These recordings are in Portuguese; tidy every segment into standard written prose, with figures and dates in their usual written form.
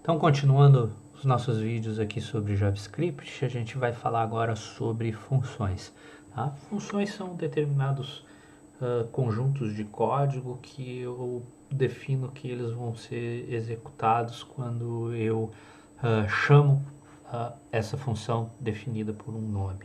Então, continuando os nossos vídeos aqui sobre JavaScript, a gente vai falar agora sobre funções. Tá? Funções são determinados conjuntos de código que eu defino que eles vão ser executados quando eu chamo essa função definida por um nome.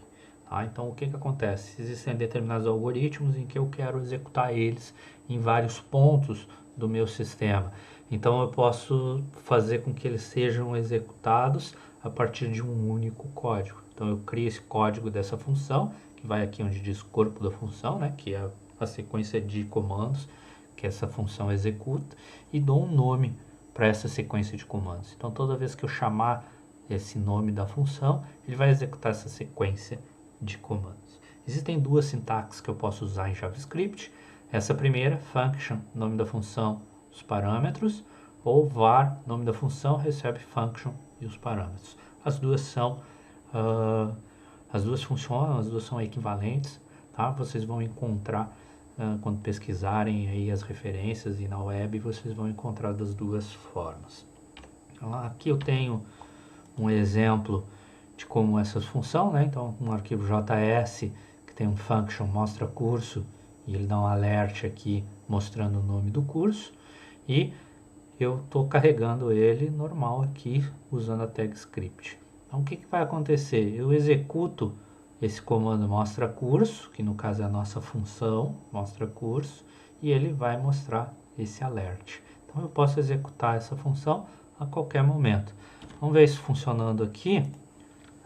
Tá? Então, o que acontece? Existem determinados algoritmos em que eu quero executar eles em vários pontos do meu sistema. Então, eu posso fazer com que eles sejam executados a partir de um único código. Então, eu crio esse código dessa função, que vai aqui onde diz corpo da função, né, que é a sequência de comandos que essa função executa, e dou um nome para essa sequência de comandos. Então, toda vez que eu chamar esse nome da função, ele vai executar essa sequência de comandos. Existem duas sintaxes que eu posso usar em JavaScript. Essa primeira, function, nome da função, os parâmetros, ou var, nome da função, recebe function e os parâmetros. As duas são, as duas funcionam, as duas são equivalentes, tá? Vocês vão encontrar quando pesquisarem aí as referências e na web, vocês vão encontrar das duas formas. Então, aqui eu tenho um exemplo de como essa função, né? Então, um arquivo JS que tem um function mostra curso e ele dá um alert aqui mostrando o nome do curso, e eu estou carregando ele normal aqui usando a tag script. Então, o que vai acontecer? Eu executo esse comando mostra curso, que no caso é a nossa função mostra curso, e ele vai mostrar esse alert. Então, eu posso executar essa função a qualquer momento. Vamos ver isso funcionando aqui,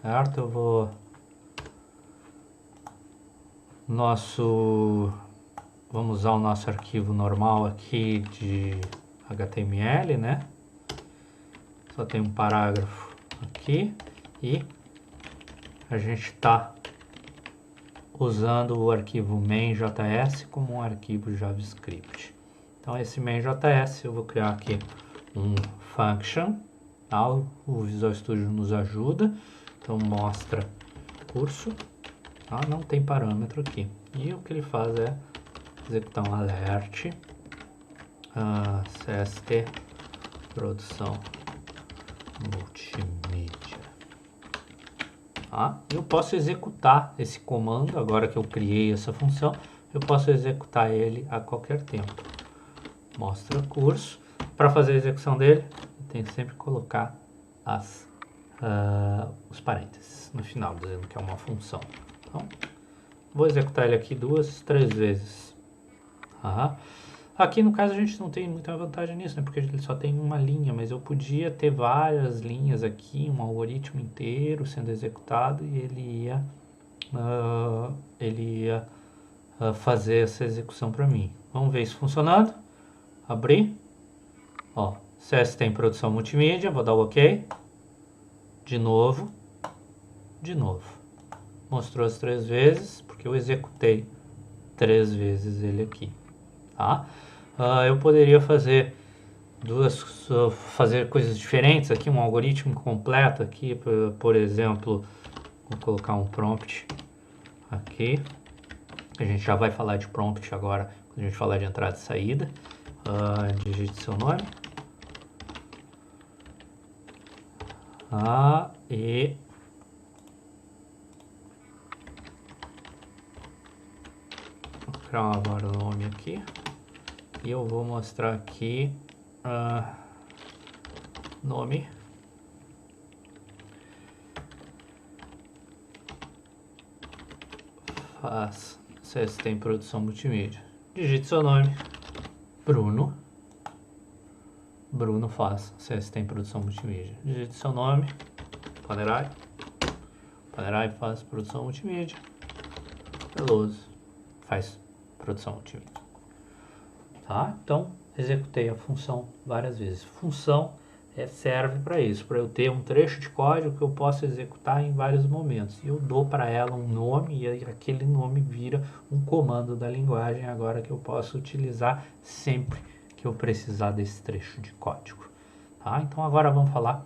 certo? Eu vou vamos usar o nosso arquivo normal aqui de HTML, né? Só tem um parágrafo aqui e a gente está usando o arquivo main.js como um arquivo JavaScript. Então, esse main.js eu vou criar aqui um function. Tá? O Visual Studio nos ajuda. Então, mostra curso. Tá? Não tem parâmetro aqui. E o que ele faz é executar um alert. CST produção multimídia. Tá? Eu posso executar esse comando, agora que eu criei essa função, eu posso executar ele a qualquer tempo. Mostra curso. Para fazer a execução dele, eu tenho que sempre colocar os parênteses no final, dizendo que é uma função. Então, vou executar ele aqui 2, 3 vezes. Aqui no caso a gente não tem muita vantagem nisso, né? Porque ele só tem uma linha, mas eu podia ter várias linhas aqui, um algoritmo inteiro sendo executado e ele ia fazer essa execução para mim. Vamos ver isso funcionando. Abrir. Ó, CS tem produção multimídia, vou dar o OK. De novo. Mostrou as 3 vezes, porque eu executei 3 vezes ele aqui. Tá? Eu poderia fazer coisas diferentes aqui, um algoritmo completo aqui, por exemplo, vou colocar um prompt aqui. A gente já vai falar de prompt agora, quando a gente falar de entrada e saída. Digite seu nome. E vou criar agora o nome aqui. E eu vou mostrar aqui nome. Faz CST em produção multimídia. Digite seu nome. Bruno. Bruno faz CST em produção multimídia. Digite seu nome. Panerai. Panerai faz produção multimídia. Veloso faz produção multimídia. Tá? Então, executei a função várias vezes. Função serve para isso, para eu ter um trecho de código que eu possa executar em vários momentos. E eu dou para ela um nome e aquele nome vira um comando da linguagem agora que eu posso utilizar sempre que eu precisar desse trecho de código. Tá? Então, agora vamos falar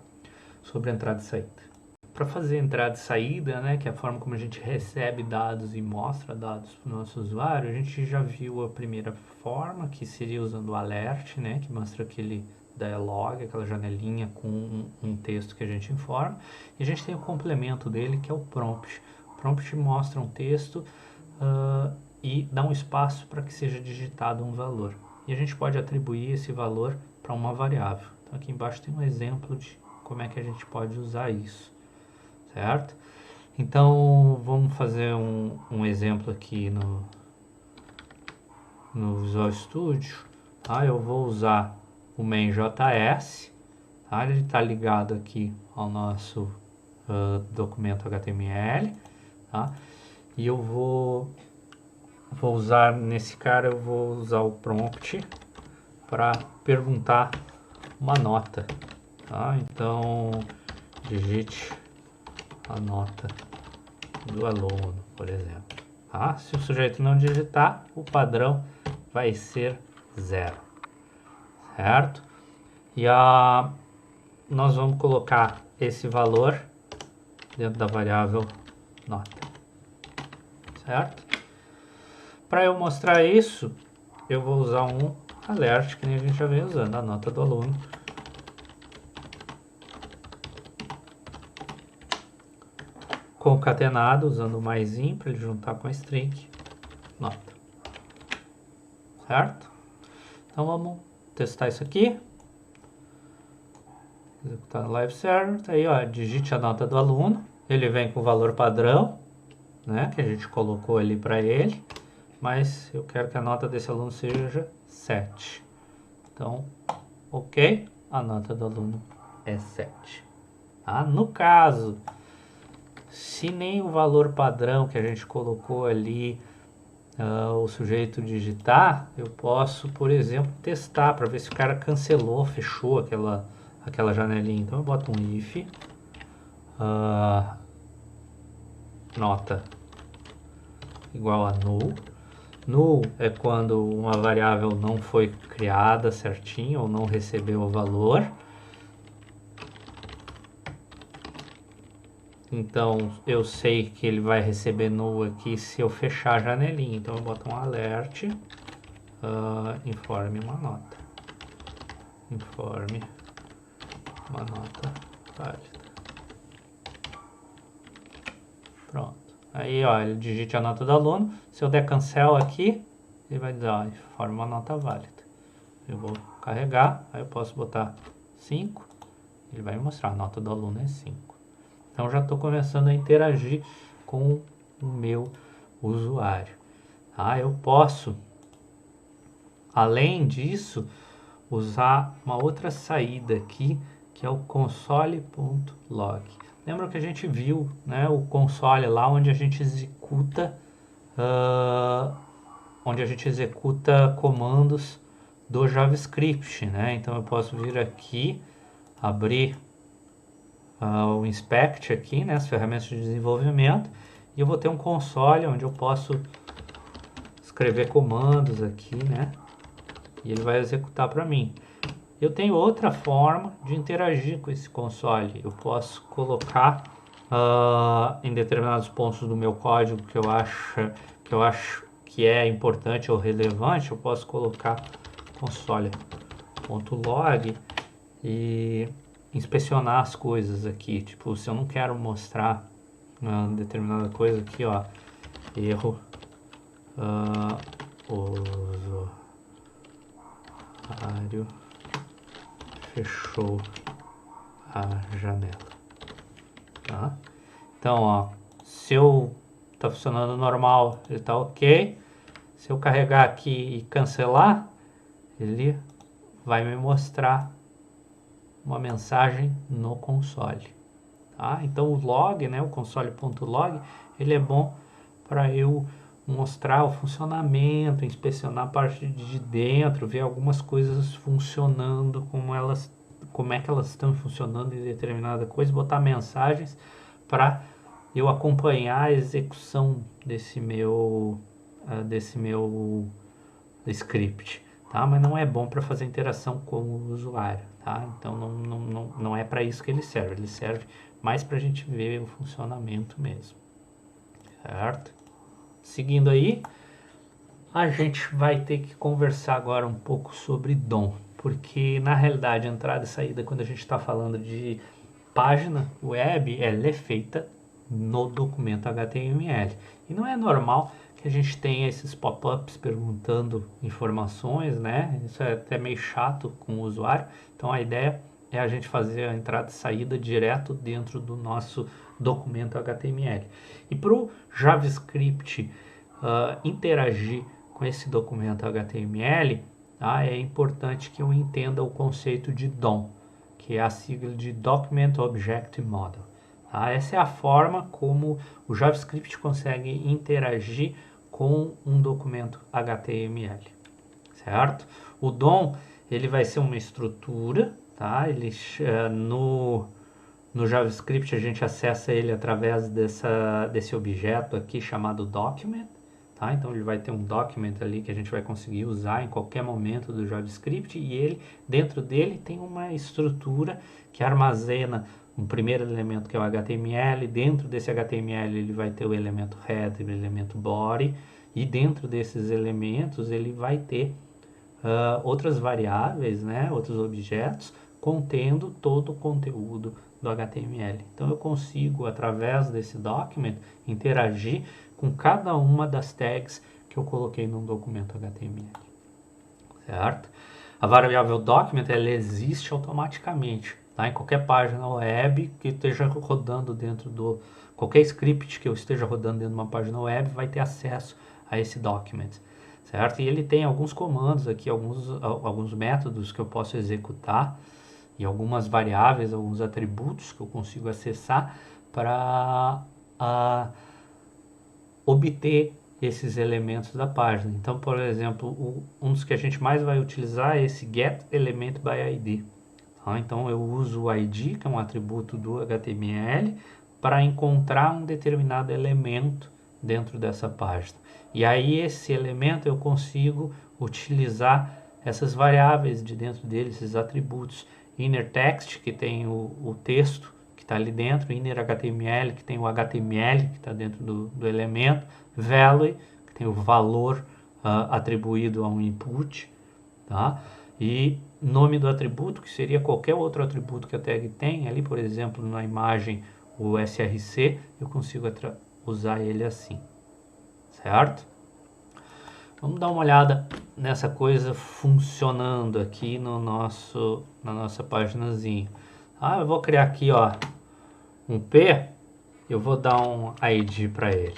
sobre entrada e saída. Para fazer entrada e saída, né, que é a forma como a gente recebe dados e mostra dados para o nosso usuário, a gente já viu a primeira forma, que seria usando o alert, né, que mostra que ele dialog, aquela janelinha com um texto que a gente informa, e a gente tem o complemento dele, que é o prompt. O prompt mostra um texto e dá um espaço para que seja digitado um valor. E a gente pode atribuir esse valor para uma variável. Então aqui embaixo tem um exemplo de como é que a gente pode usar isso, certo? Então vamos fazer um exemplo aqui no Visual Studio. Tá? Eu vou usar o main.js, tá? Ele está ligado aqui ao nosso documento HTML, tá? E eu vou usar, nesse cara eu vou usar o prompt para perguntar uma nota, tá? Então digite a nota do aluno, por exemplo, tá? Se o sujeito não digitar, o padrão vai ser 0, certo? E nós vamos colocar esse valor dentro da variável nota, certo? Para eu mostrar isso, eu vou usar um alert, que nem a gente já vem usando, a nota do aluno. Concatenado, usando o maisinho para ele juntar com a string nota, certo? Então vamos testar isso aqui. Executar no live server, tá aí, ó, digite a nota do aluno, ele vem com o valor padrão, né, que a gente colocou ali para ele, mas eu quero que a nota desse aluno seja 7. Então, ok, a nota do aluno é 7. Tá? No caso, se nem o valor padrão que a gente colocou ali o sujeito digitar, eu posso, por exemplo, testar para ver se o cara cancelou, fechou aquela janelinha. Então eu boto um if nota igual a null. Null é quando uma variável não foi criada certinho ou não recebeu o valor. Então eu sei que ele vai receber null aqui se eu fechar a janelinha. Então eu boto um alert, informe uma nota. Informe uma nota válida. Pronto. Aí, ó, ele digite a nota do aluno. Se eu der cancel aqui, ele vai dizer, ó, informe uma nota válida. Eu vou carregar, aí eu posso botar 5. Ele vai me mostrar, a nota do aluno é 5. Então já estou começando a interagir com o meu usuário. Tá? Eu posso, além disso, usar uma outra saída aqui, que é o console.log. Lembra que a gente viu, né, o console lá onde a gente executa comandos do JavaScript, né? Então eu posso vir aqui, abrir o inspect aqui, né, as ferramentas de desenvolvimento, e eu vou ter um console onde eu posso escrever comandos aqui, né, e ele vai executar para mim. Eu tenho outra forma de interagir com esse console. Eu posso colocar em determinados pontos do meu código que eu acho que é importante ou relevante, eu posso colocar console.log e inspecionar as coisas aqui. Tipo, se eu não quero mostrar uma determinada coisa aqui, ó, erro usuário fechou a janela, tá? Então, ó, se eu tá funcionando normal, ele tá ok. Se eu carregar aqui e cancelar, ele vai me mostrar uma mensagem no console, tá? Então o log, né, o console.log, ele é bom para eu mostrar o funcionamento, inspecionar a parte de dentro, ver algumas coisas funcionando, como é que elas estão funcionando em determinada coisa, botar mensagens para eu acompanhar a execução desse meu script, tá? Mas não é bom para fazer interação com o usuário, tá? Então não é para isso que ele serve mais para a gente ver o funcionamento mesmo, certo? Seguindo aí, a gente vai ter que conversar agora um pouco sobre DOM. porque na realidade entrada e saída, quando a gente está falando de página web, ela é feita no documento HTML. E não é normal que a gente tenha esses pop-ups perguntando informações, né? Isso é até meio chato com o usuário. Então a ideia é a gente fazer a entrada e saída direto dentro do nosso documento HTML. E para o JavaScript interagir com esse documento HTML, tá? É importante que eu entenda o conceito de DOM, que é a sigla de Document Object Model. Tá? Essa é a forma como o JavaScript consegue interagir com um documento HTML, certo? O DOM ele vai ser uma estrutura, tá? No JavaScript a gente acessa ele através desse objeto aqui chamado document, tá? Então ele vai ter um document ali que a gente vai conseguir usar em qualquer momento do JavaScript e ele, dentro dele tem uma estrutura que armazena um primeiro elemento que é o HTML. Dentro desse HTML ele vai ter o elemento header, o elemento body, e dentro desses elementos ele vai ter outras variáveis, né, outros objetos contendo todo o conteúdo do HTML. Então eu consigo, através desse document, interagir com cada uma das tags que eu coloquei num documento HTML, certo? A variável document ela existe automaticamente, tá? Em qualquer página web que esteja rodando dentro do... Qualquer script que eu esteja rodando dentro de uma página web vai ter acesso a esse document, certo? E ele tem alguns comandos aqui, alguns métodos que eu posso executar e algumas variáveis, alguns atributos que eu consigo acessar para obter esses elementos da página. Então, por exemplo, um dos que a gente mais vai utilizar é esse getElementById. Tá? Então, eu uso o ID, que é um atributo do HTML, para encontrar um determinado elemento dentro dessa página. E aí, esse elemento eu consigo utilizar essas variáveis de dentro dele, esses atributos. InnerText, que tem o texto que está ali dentro, InnerHTML, que tem o HTML que está dentro do elemento, Value, que tem o valor atribuído a um input, tá? E nome do atributo, que seria qualquer outro atributo que a tag tem, ali por exemplo na imagem o src, eu consigo usar ele assim, certo? Vamos dar uma olhada nessa coisa funcionando aqui na nossa paginazinha. Eu vou criar aqui, ó, um P, eu vou dar um ID para ele.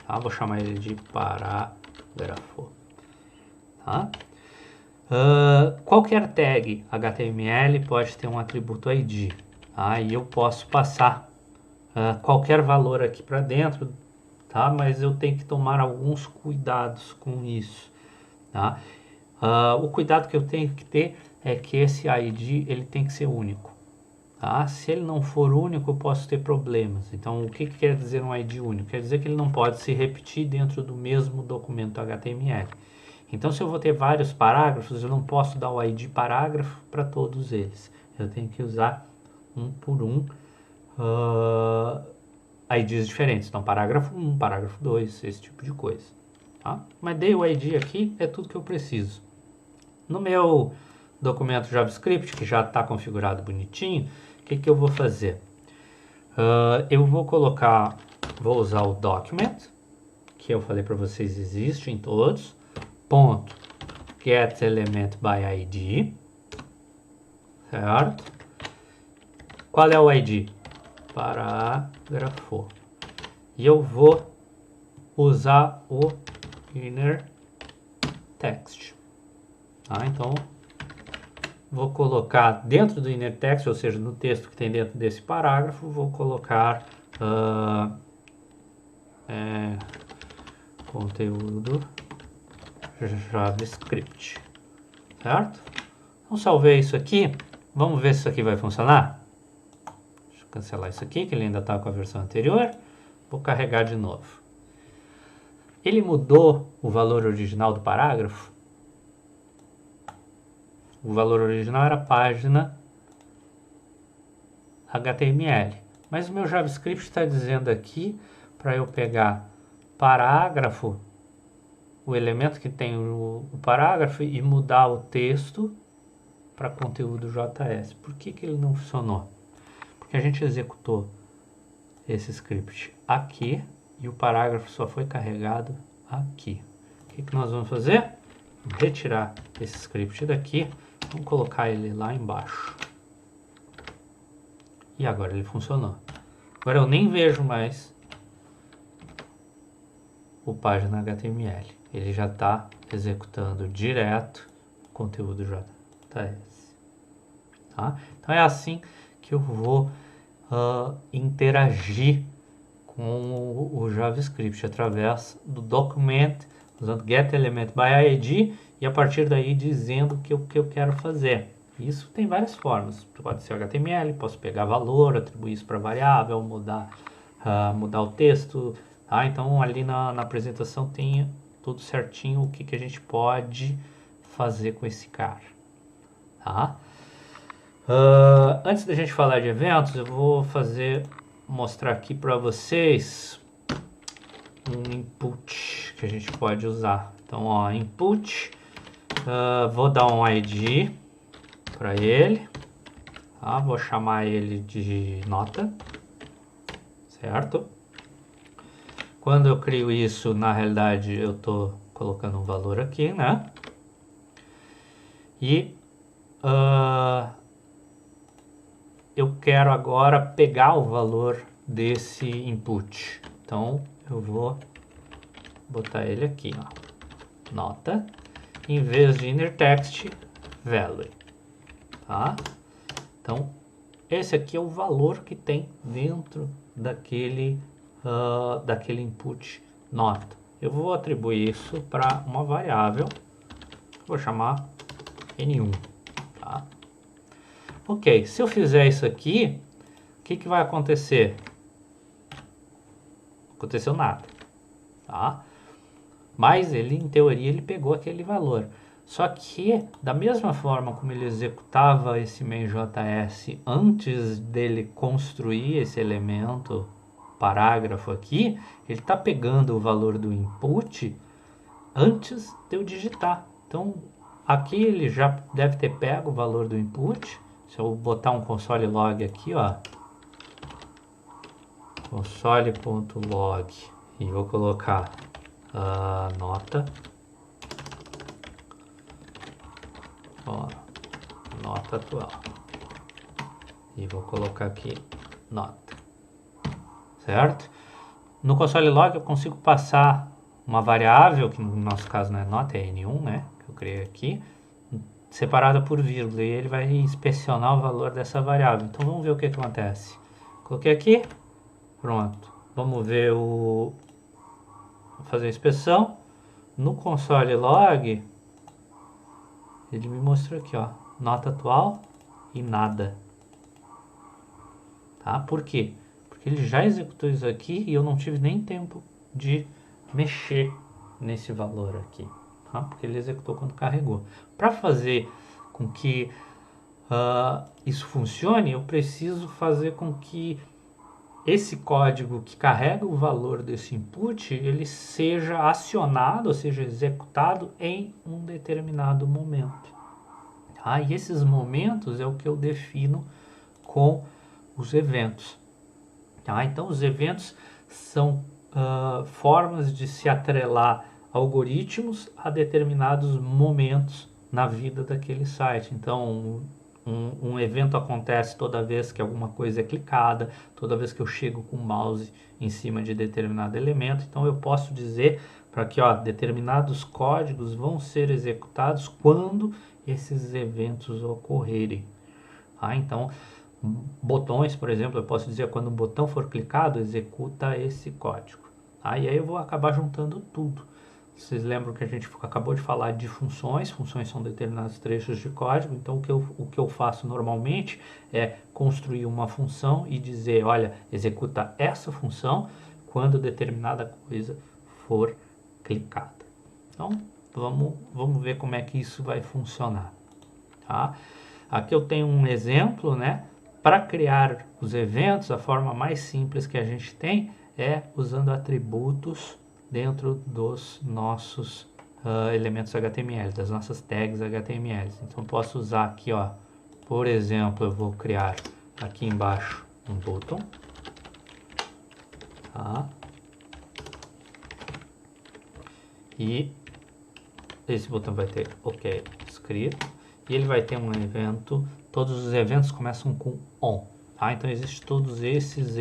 Tá? Vou chamar ele de parágrafo. Tá? Qualquer tag HTML pode ter um atributo ID. Tá? E eu posso passar qualquer valor aqui para dentro, tá? Mas eu tenho que tomar alguns cuidados com isso, tá? O cuidado que eu tenho que ter é que esse ID ele tem que ser único, tá? Se ele não for único, eu posso ter problemas. Então, o que quer dizer um ID único? Quer dizer que ele não pode se repetir dentro do mesmo documento HTML. Então, se eu vou ter vários parágrafos, eu não posso dar o ID parágrafo para todos eles. Eu tenho que usar um por um IDs diferentes. Então, parágrafo 1, parágrafo 2, esse tipo de coisa. Tá? Mas dei o ID aqui, é tudo que eu preciso. No meu documento JavaScript, que já está configurado bonitinho, o que eu vou fazer? Eu vou usar o document, que eu falei para vocês existe em todos, ponto getElementById, certo? Qual é o ID? Parágrafo. E eu vou usar o InnerText. Tá? Então, vou colocar dentro do InnerText, ou seja, no texto que tem dentro desse parágrafo, vou colocar conteúdo JavaScript, certo? Então, salvei isso aqui. Vamos ver se isso aqui vai funcionar. Deixa eu cancelar isso aqui, que ele ainda está com a versão anterior. Vou carregar de novo. Ele mudou o valor original do parágrafo. O valor original era página HTML. Mas o meu JavaScript está dizendo aqui para eu pegar parágrafo, o elemento que tem o parágrafo, e mudar o texto para conteúdo JS. Por que ele não funcionou? Porque a gente executou esse script aqui e o parágrafo só foi carregado aqui. O que nós vamos fazer? Retirar esse script daqui, vamos colocar ele lá embaixo. E agora ele funcionou. Agora eu nem vejo mais o página HTML. Ele já está executando direto o conteúdo JS. Tá? Então é assim que eu vou interagir com o JavaScript através do document, usando getElementById e a partir daí dizendo o que eu quero fazer. Isso tem várias formas. Pode ser HTML, posso pegar valor, atribuir isso para variável, mudar o texto. Tá? Então ali na apresentação tem tudo certinho o que a gente pode fazer com esse cara. Tá? Antes da gente falar de eventos, eu vou mostrar aqui para vocês um input que a gente pode usar. Então, ó, input, vou dar um ID para ele, tá? Vou chamar ele de nota, certo? Quando eu crio isso, na realidade, eu estou colocando um valor aqui, né? E eu quero agora pegar o valor desse input. Então, eu vou botar ele aqui, ó, nota, em vez de inner text, value. Tá? Então, esse aqui é o valor que tem dentro daquele input nota. Eu vou atribuir isso para uma variável, vou chamar N1. Tá? Ok, se eu fizer isso aqui, o que vai acontecer? Não aconteceu nada. Tá? Mas ele, em teoria, ele pegou aquele valor. Só que, da mesma forma como ele executava esse main.js antes dele construir esse elemento parágrafo aqui, ele está pegando o valor do input antes de eu digitar. Então, aqui ele já deve ter pego o valor do input. Se eu botar um console log aqui, ó, console.log, e vou colocar nota, ó, nota atual, e vou colocar aqui nota, certo? No console log eu consigo passar uma variável, que no nosso caso não é nota, é N1, né, que eu criei aqui, separada por vírgula, e ele vai inspecionar o valor dessa variável. Então vamos ver o que acontece. Coloquei aqui, pronto. Vamos ver vou fazer a inspeção. No console log, ele me mostrou aqui, ó, nota atual e nada. Tá? Por quê? Porque ele já executou isso aqui e eu não tive nem tempo de mexer nesse valor aqui. Tá? Porque ele executou quando carregou. Para fazer com que isso funcione, eu preciso fazer com que esse código que carrega o valor desse input, ele seja acionado, ou seja, executado em um determinado momento. Tá? E esses momentos é o que eu defino com os eventos. Tá? Então, os eventos são formas de se atrelar algoritmos a determinados momentos na vida daquele site. Então, um evento acontece toda vez que alguma coisa é clicada, toda vez que eu chego com o mouse em cima de determinado elemento. Então, eu posso dizer para que determinados códigos vão ser executados quando esses eventos ocorrerem. Tá? Então, botões, por exemplo, eu posso dizer quando um botão for clicado, executa esse código. Tá? E aí eu vou acabar juntando tudo. Vocês lembram que a gente acabou de falar de funções. Funções são determinados trechos de código. Então, o que eu faço normalmente é construir uma função e dizer, olha, executa essa função quando determinada coisa for clicada. Então, vamos ver como é que isso vai funcionar. Tá? Aqui eu tenho um exemplo, né? Para criar os eventos, a forma mais simples que a gente tem é usando atributos dentro dos nossos elementos HTML, das nossas tags HTML. Então posso usar aqui, ó, por exemplo, eu vou criar aqui embaixo um button, tá? E esse botão vai ter OK escrito e ele vai ter um evento. Todos os eventos começam com on, tá? Então existem todos esses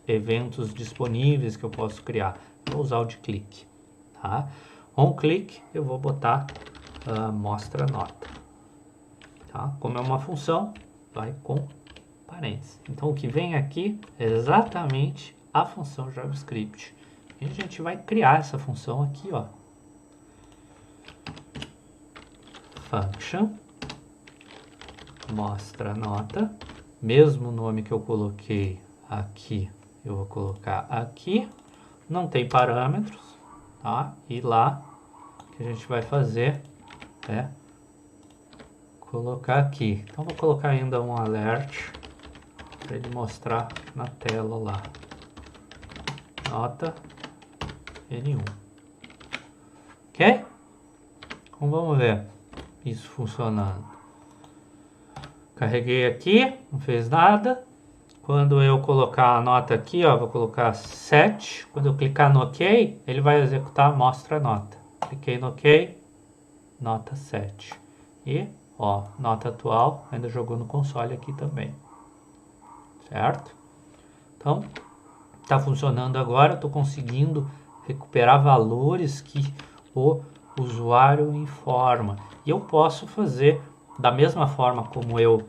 eventos disponíveis que eu posso criar. Vou usar o de click, tá? On click eu vou botar mostra nota, tá? Como é uma função, vai com parênteses. Então o que vem aqui é exatamente a função JavaScript. E a gente vai criar essa função aqui, ó. Function mostra nota, mesmo nome que eu coloquei aqui, eu vou colocar aqui. Não tem parâmetros, tá? E lá o que a gente vai fazer é colocar aqui. Então vou colocar ainda um alert para ele mostrar na tela lá. Nota N1. Ok? Então vamos ver isso funcionando. Carreguei aqui, não fez nada. Quando eu colocar a nota aqui, ó, vou colocar 7. Quando eu clicar no OK, ele vai executar mostra nota. Cliquei no OK, nota 7. E, ó, nota atual, ainda jogou no console aqui também. Certo? Então, tá funcionando agora, estou conseguindo recuperar valores que o usuário informa. E eu posso fazer da mesma forma como eu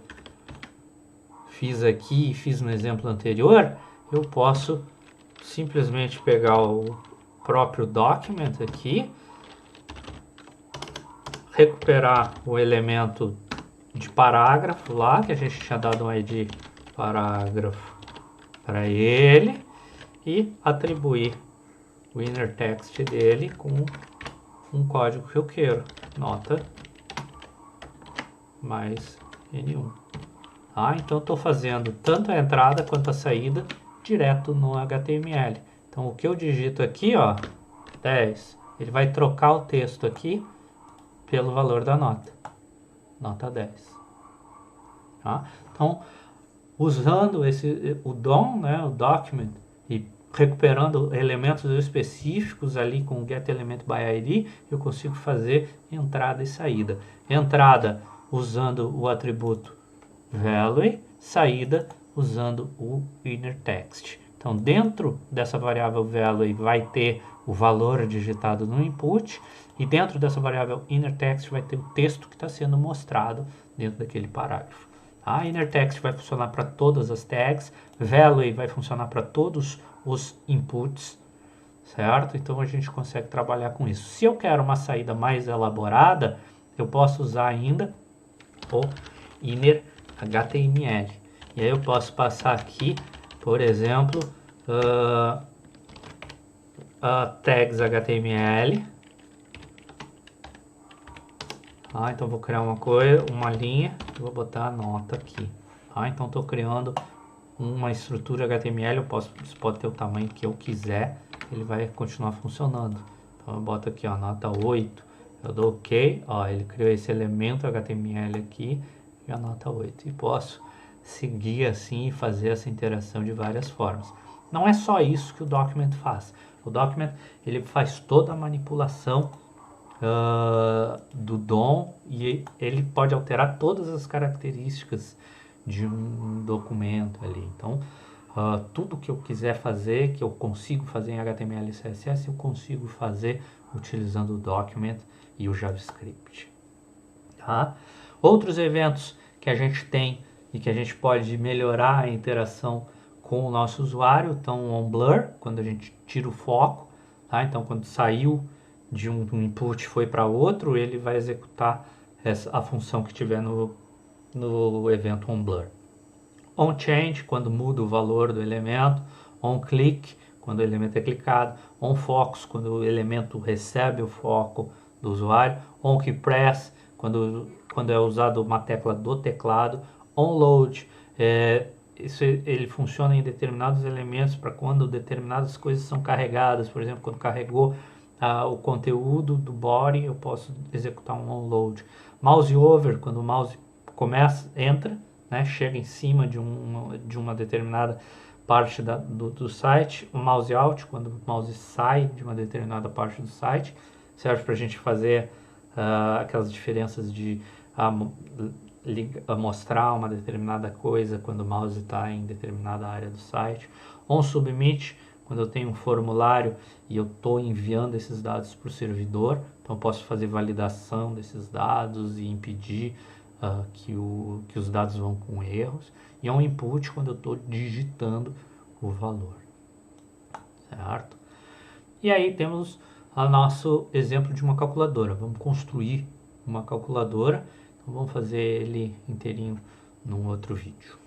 fiz aqui e fiz no exemplo anterior. Eu posso simplesmente pegar o próprio document aqui, recuperar o elemento de parágrafo lá, que a gente tinha dado um ID parágrafo para ele, e atribuir o inner text dele com um código que eu quero, nota mais N1. Ah, então estou fazendo tanto a entrada quanto a saída direto no HTML. Então o que eu digito aqui, ó, 10, ele vai trocar o texto aqui pelo valor da nota, nota 10. Tá? Então, usando o DOM, né, o document, e recuperando elementos específicos ali com o getElementById, eu consigo fazer entrada e saída. Entrada usando o atributo value, saída usando o inner text. Então, dentro dessa variável value vai ter o valor digitado no input, e dentro dessa variável inner text vai ter o texto que está sendo mostrado dentro daquele parágrafo. A inner text vai funcionar para todas as tags, value vai funcionar para todos os inputs, certo? Então a gente consegue trabalhar com isso. Se eu quero uma saída mais elaborada, eu posso usar ainda o inner HTML. E aí eu posso passar aqui, por exemplo, tags HTML. Então vou criar uma linha, vou botar a nota aqui. Então estou criando uma estrutura HTML, isso pode ter o tamanho que eu quiser, ele vai continuar funcionando. Então eu boto aqui, ó, nota 8, eu dou OK, ó, ele criou esse elemento HTML aqui e a nota 8. E posso seguir assim e fazer essa interação de várias formas. Não é só isso que o document faz. O document ele faz toda a manipulação do DOM, e ele pode alterar todas as características de um documento ali. Então, tudo que eu quiser fazer, que eu consigo fazer em HTML e CSS, eu consigo fazer utilizando o document e o JavaScript. Tá? Outros eventos que a gente tem e que a gente pode melhorar a interação com o nosso usuário, então o onBlur, quando a gente tira o foco, tá? Então quando saiu de um input e foi para outro, ele vai executar a função que tiver no evento onBlur. OnChange, quando muda o valor do elemento. OnClick, quando o elemento é clicado. OnFocus, quando o elemento recebe o foco do usuário. OnKeyPress, quando é usado uma tecla do teclado. OnLoad, ele funciona em determinados elementos para quando determinadas coisas são carregadas. Por exemplo, quando carregou o conteúdo do body, eu posso executar um onload. Mouse over, quando o mouse entra, né, chega em cima de uma determinada parte do site. O mouse out, quando o mouse sai de uma determinada parte do site, serve para a gente fazer aquelas diferenças de mostrar uma determinada coisa quando o mouse está em determinada área do site. On submit, quando eu tenho um formulário e eu estou enviando esses dados para o servidor, então eu posso fazer validação desses dados e impedir que os dados vão com erros. E on input, quando eu estou digitando o valor, certo? E aí temos o nosso exemplo de uma calculadora. Vamos construir uma calculadora, então vamos fazer ele inteirinho num outro vídeo.